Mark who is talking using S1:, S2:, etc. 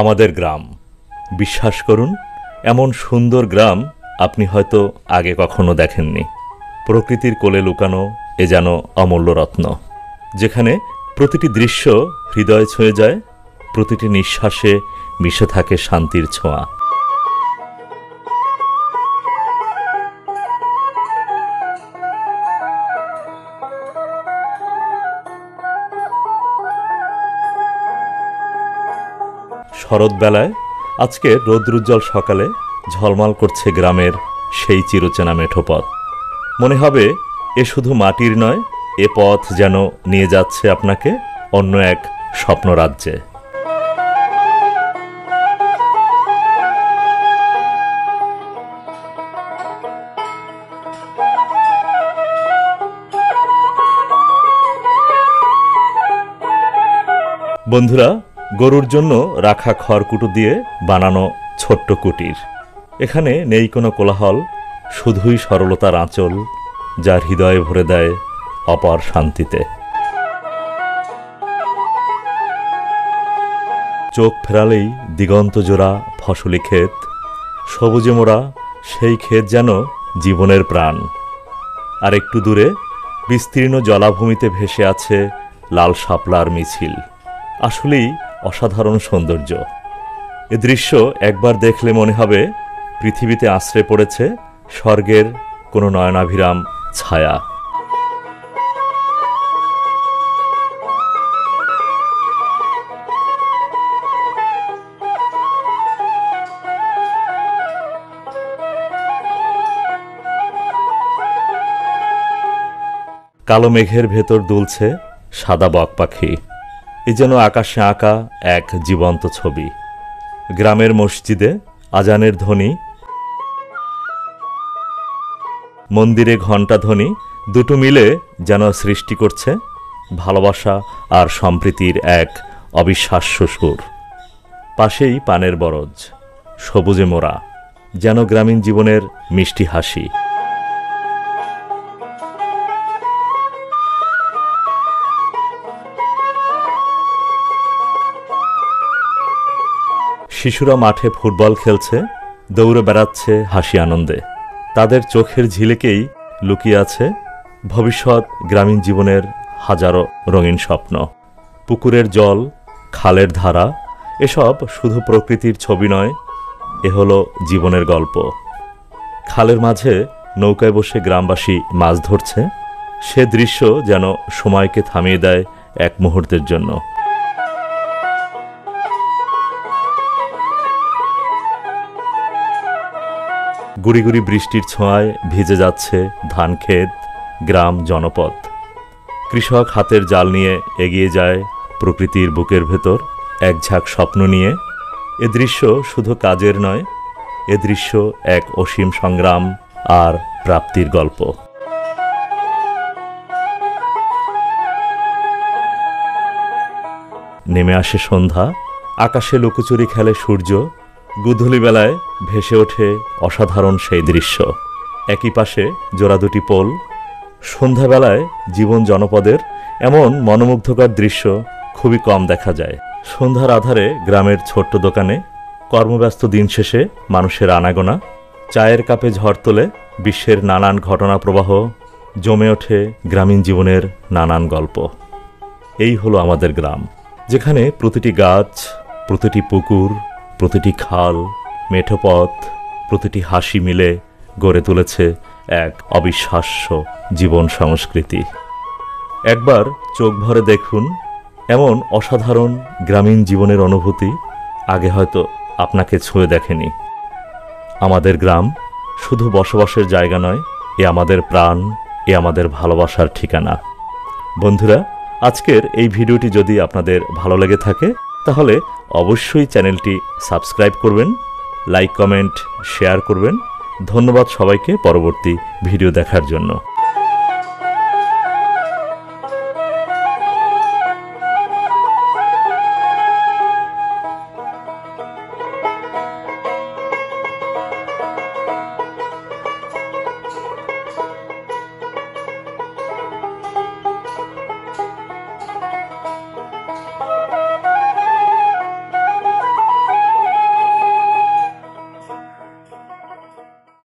S1: আমাদের গ্রাম, বিশ্বাস করুন, এমন সুন্দর গ্রাম আপনি হয়তো আগে কখনো দেখেননি। প্রকৃতির কোলে লুকানো এ যেন অমূল্য রত্ন, যেখানে প্রতিটি দৃশ্য হৃদয় ছুঁয়ে যায়, প্রতিটি নিঃশ্বাসে মিশে থাকে শান্তির ছোঁয়া। শরৎবেলায় আজকে রৌদ্রোজ্জ্বল সকালে ঝলমল করছে গ্রামের সেই চিরচেনা মেঠো পথ। মনে হবে এ শুধু মাটির নয়, এ পথ যেন নিয়ে যাচ্ছে আপনাকে অন্য এক স্বপ্নরাজ্যে। বন্ধুরা, গরুর জন্য রাখা খড়কুটো দিয়ে বানানো ছোট্ট কুটির। এখানে নেই কোনো কোলাহল, শুধুই সরলতার আঁচল, যার হৃদয়ে ভরে দেয় অপার শান্তিতে। চোখ ফেরালেই দিগন্ত জোড়া ফসলি ক্ষেত, সবুজে মোড়া সেই ক্ষেত যেন জীবনের প্রাণ। আর একটু দূরে বিস্তীর্ণ জলাভূমিতে ভেসে আছে লাল শাপলার মিছিল। আসলেই অসাধারণ সৌন্দর্য। এ দৃশ্য একবার দেখলে মনে হবে পৃথিবীতে আশ্রে পড়েছে স্বর্গের কোনো নয়নাভিরাম ছায়া। কালো মেঘের ভেতর দুলছে সাদা বক পাখি। এ যেন আকাশে আঁকা এক জীবন্ত ছবি। গ্রামের মসজিদে আজানের ধ্বনি, মন্দিরে ঘণ্টা ধ্বনি, দুটো মিলে যেন সৃষ্টি করছে ভালোবাসা আর সম্প্রীতির এক অবিশ্বাস্য সুর। পাশেই পানের বরজ, সবুজে মোড়া, যেন গ্রামীণ জীবনের মিষ্টি হাসি। শিশুরা মাঠে ফুটবল খেলছে, দৌড়ে বেড়াচ্ছে হাসি আনন্দে। তাদের চোখের ঝিলিকেই লুকিয়ে আছে ভবিষ্যৎ গ্রামীণ জীবনের হাজারো রঙিন স্বপ্ন। পুকুরের জল, খালের ধারা, এসব শুধু প্রকৃতির ছবি নয়, এ হলো জীবনের গল্প। খালের মাঝে নৌকায় বসে গ্রামবাসী মাছ ধরছে, সে দৃশ্য যেন সময়কে থামিয়ে দেয় এক মুহূর্তের জন্য। গুড়ি গুড়ি বৃষ্টির ছোঁয়ায় ভিজে যাচ্ছে ধান ক্ষেত, গ্রাম, জনপদ। কৃষক হাতের জাল নিয়ে এগিয়ে যায় প্রকৃতির বুকের ভেতর এক ঝাঁক স্বপ্ন নিয়ে। এ দৃশ্য শুধু কাজের নয়, এ দৃশ্য এক অসীম সংগ্রাম আর প্রাপ্তির গল্প। নেমে আসে সন্ধ্যা, আকাশে লুকোচুরি খেলে সূর্য। গোধূলি বেলায় ভেসে ওঠে অসাধারণ সেই দৃশ্য। একই পাশে জোড়া দুটি পোল। সন্ধ্যাবেলায় জীবন জনপদের এমন মনোমুগ্ধকর দৃশ্য খুবই কম দেখা যায়। সন্ধ্যার আধারে গ্রামের ছোট্ট দোকানে কর্মব্যস্ত দিন শেষে মানুষের আনাগোনা। চায়ের কাপে ঝড় তোলে বিশ্বের নানান ঘটনা প্রবাহ, জমে ওঠে গ্রামীণ জীবনের নানান গল্প। এই হলো আমাদের গ্রাম, যেখানে প্রতিটি গাছ, প্রতিটি পুকুর, প্রতিটি খাল, মেঠো পথ, প্রতিটি হাসি মিলে গড়ে তুলেছে এক অবিশ্বাস্য জীবন সংস্কৃতি। একবার চোখ ভরে দেখুন, এমন অসাধারণ গ্রামীণ জীবনের অনুভূতি আগে হয়তো আপনাকে ছুঁয়ে দেখেনি। আমাদের গ্রাম শুধু বসবাসের জায়গা নয়, এ আমাদের প্রাণ, এ আমাদের ভালোবাসার ঠিকানা। বন্ধুরা, আজকের এই ভিডিওটি যদি আপনাদের ভালো লেগে থাকে তাহলে অবশ্যই চ্যানেলটি সাবস্ক্রাইব করবেন, লাইক, কমেন্ট, শেয়ার করবেন। ধন্যবাদ সবাইকে পরবর্তী ভিডিও দেখার জন্য।